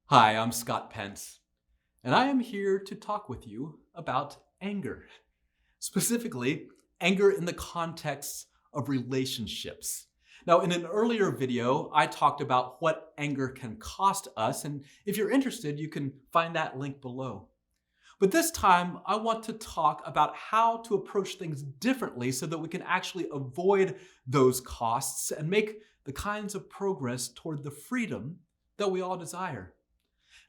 Hi, I'm Scott Pence, and I am here to talk with you about anger. Specifically, anger in the context of relationships. Now, in an earlier video, I talked about what anger can cost us, and if you're interested, you can find that link below. But this time, I want to talk about how to approach things differently so that we can actually avoid those costs and make the kinds of progress toward the freedom that we all desire.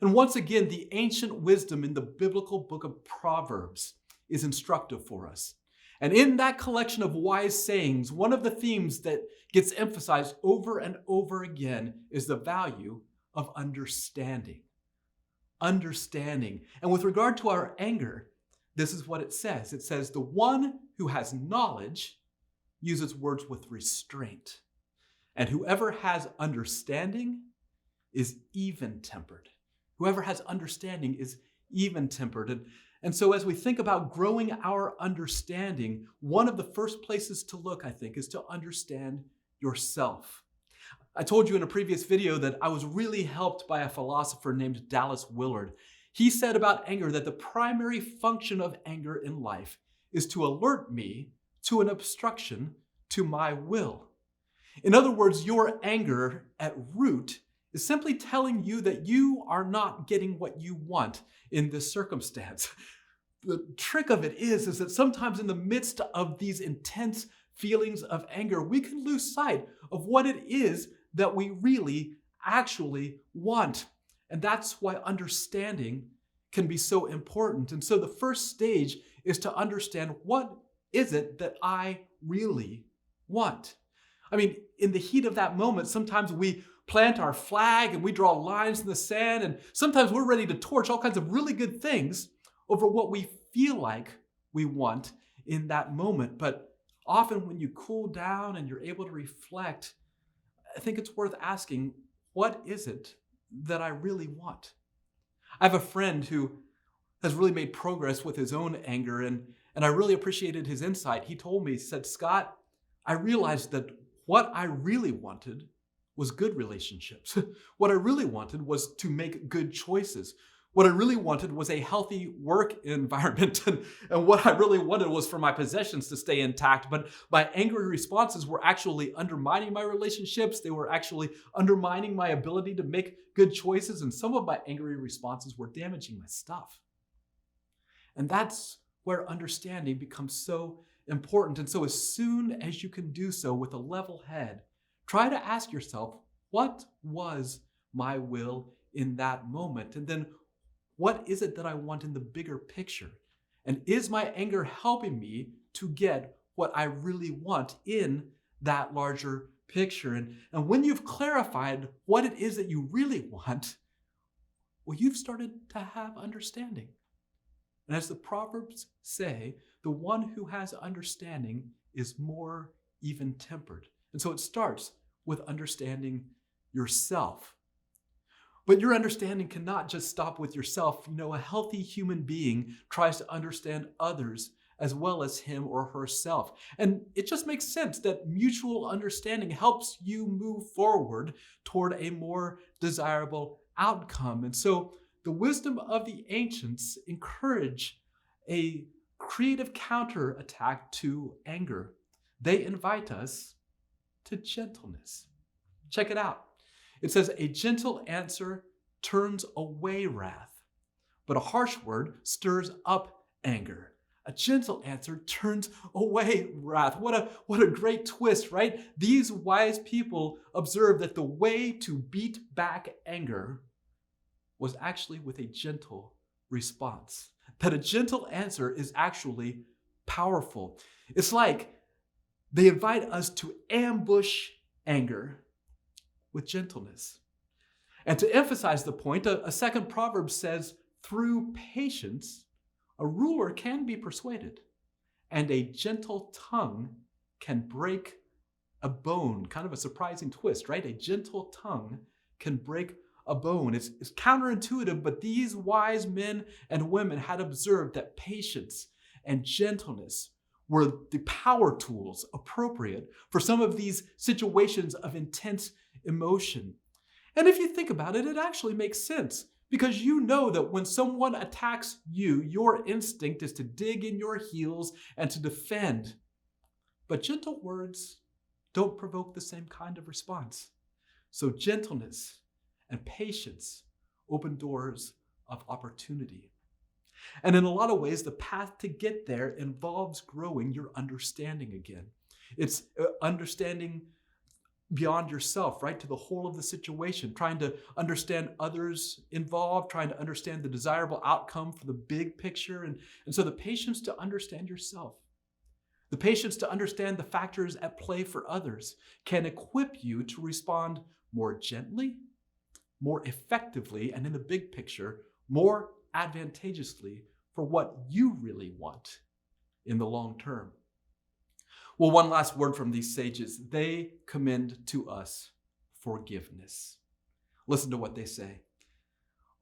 And once again, the ancient wisdom in the biblical book of Proverbs is instructive for us. And in that collection of wise sayings, one of the themes that gets emphasized over and over again is the value of understanding. Understanding. And with regard to our anger, this is what it says. It says, the one who has knowledge uses words with restraint. And whoever has understanding is even-tempered. Whoever has understanding is even-tempered. And so as we think about growing our understanding, one of the first places to look, I think, is to understand yourself. I told you in a previous video that I was really helped by a philosopher named Dallas Willard. He said about anger that the primary function of anger in life is to alert me to an obstruction to my will. In other words, your anger at root is simply telling you that you are not getting what you want in this circumstance. The trick of it is that sometimes in the midst of these intense feelings of anger, we can lose sight of what it is that we really actually want. And that's why understanding can be so important. And so the first stage is to understand, what is it that I really want? I mean, in the heat of that moment, sometimes we plant our flag and we draw lines in the sand, and sometimes we're ready to torch all kinds of really good things over what we feel like we want in that moment. But often when you cool down and you're able to reflect, I think it's worth asking, what is it that I really want? I have a friend who has really made progress with his own anger, and I really appreciated his insight. He told me, he said, Scott, I realized that what I really wanted was good relationships. What I really wanted was to make good choices. What I really wanted was a healthy work environment. And what I really wanted was for my possessions to stay intact. But my angry responses were actually undermining my relationships. They were actually undermining my ability to make good choices. And some of my angry responses were damaging my stuff. And that's where understanding becomes so important. And so as soon as you can do so with a level head, try to ask yourself, what was my will in that moment? And then what is it that I want in the bigger picture? And is my anger helping me to get what I really want in that larger picture? And when you've clarified what it is that you really want, well, you've started to have understanding. And as the Proverbs say, the one who has understanding is more even-tempered. And so it starts with understanding yourself. But your understanding cannot just stop with yourself. You know, a healthy human being tries to understand others as well as him or herself. And it just makes sense that mutual understanding helps you move forward toward a more desirable outcome. And so the wisdom of the ancients encourage a creative counterattack to anger. They invite us to gentleness. Check it out. It says, a gentle answer turns away wrath, but a harsh word stirs up anger. A gentle answer turns away wrath. What a great twist, right? These wise people observed that the way to beat back anger was actually with a gentle response. That a gentle answer is actually powerful. It's like they invite us to ambush anger with gentleness. And to emphasize the point, a second proverb says, through patience, a ruler can be persuaded, and a gentle tongue can break a bone. Kind of a surprising twist, right? A gentle tongue can break a bone. It's counterintuitive, but these wise men and women had observed that patience and gentleness were the power tools appropriate for some of these situations of intense emotion. And if you think about it, it actually makes sense. Because you know that when someone attacks you, your instinct is to dig in your heels and to defend. But gentle words don't provoke the same kind of response. So gentleness and patience open doors of opportunity. And in a lot of ways, the path to get there involves growing your understanding again. It's understanding beyond yourself, right, to the whole of the situation, trying to understand others involved, trying to understand the desirable outcome for the big picture. And so the patience to understand yourself, the patience to understand the factors at play for others can equip you to respond more gently, more effectively, and in the big picture, more advantageously for what you really want in the long term. Well, one last word from these sages. They commend to us forgiveness. Listen to what they say.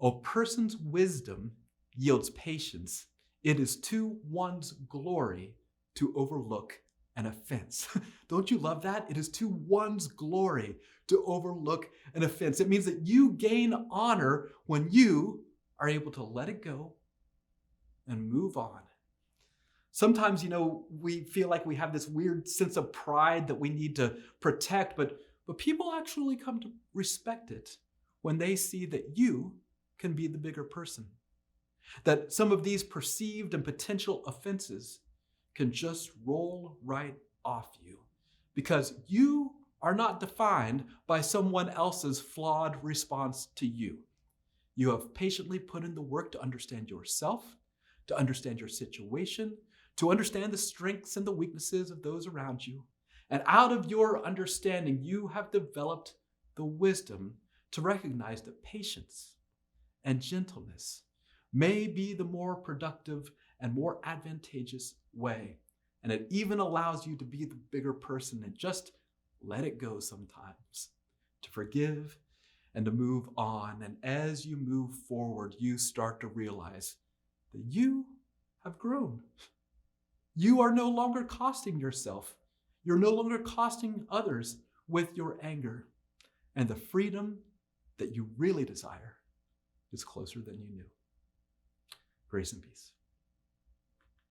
A person's wisdom yields patience. It is to one's glory to overlook an offense. Don't you love that? It is to one's glory to overlook an offense. It means that you gain honor when you are able to let it go and move on. Sometimes, we feel like we have this weird sense of pride that we need to protect, but people actually come to respect it when they see that you can be the bigger person. That some of these perceived and potential offenses can just roll right off you because you are not defined by someone else's flawed response to you. You have patiently put in the work to understand yourself, to understand your situation, to understand the strengths and the weaknesses of those around you. And out of your understanding, you have developed the wisdom to recognize that patience and gentleness may be the more productive and more advantageous way. And it even allows you to be the bigger person and just let it go sometimes, to forgive and to move on. And as you move forward, you start to realize that you have grown. You are no longer costing yourself. You're no longer costing others with your anger. And the freedom that you really desire is closer than you knew. Grace and peace.